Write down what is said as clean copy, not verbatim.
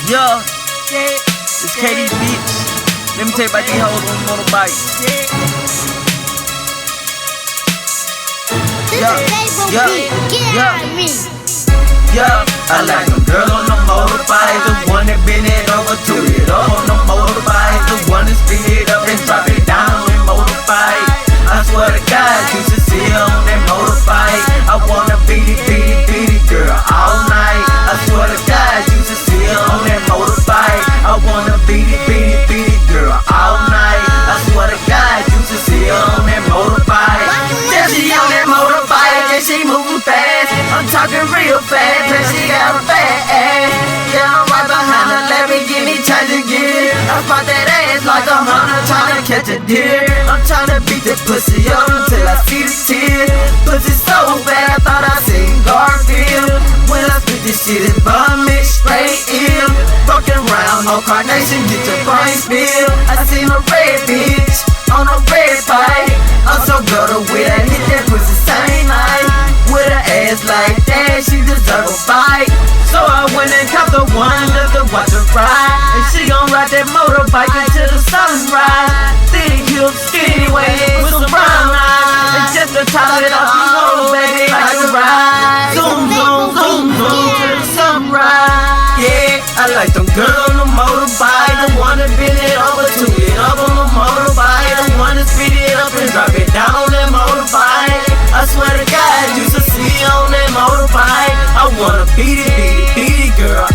Yeah, it's KD bitch. Let me tell you about these hoes on the motorbike. Yeah, I like them girl on the motorbike, the one that bend it over to it up on the motorbike, the one that speed it up and drop it down on that motorbike. I swear to God, you should see her on that motorbike. I wanna beat it, girl, all night. I swear to God, you should see her on that motorbike. I wanna beat it, girl, all night. I swear to God, you should see her on that motorbike. Yeah, she on that motorbike, and she moving fast. I'm talking real fast, and she got a fat ass. Yeah, I'm right behind her, let me give me change again. I spot that ass like a hunter trying to catch a deer. I'm trying to beat that pussy up until I see the tears. Pussy so bad, I thought I seen Garfield. When I spit this shit, it vomit straight in. Fucking around on carnation, get your brain spilled. I seen a red bitch on a red pipe. I'm so gutter with her, hit that pussy same night. With her ass like that, she deserve a bite. So I went and caught the one just to watch her ride. And she gon' ride that motorbike until the sunrise. Thick hips, skinny waist, with some brown eyes. And just to top it off, you know, baby, I can ride. Zoom, zoom, zoom, zoom, till the sunrise. Yeah, I like them girls on the motorbike, the one that bend it over to it up on the motorbike, the one that speed it up and drop it down on that motorbike. I swear to God, you should see on that motorbike. I wanna beat it, girl.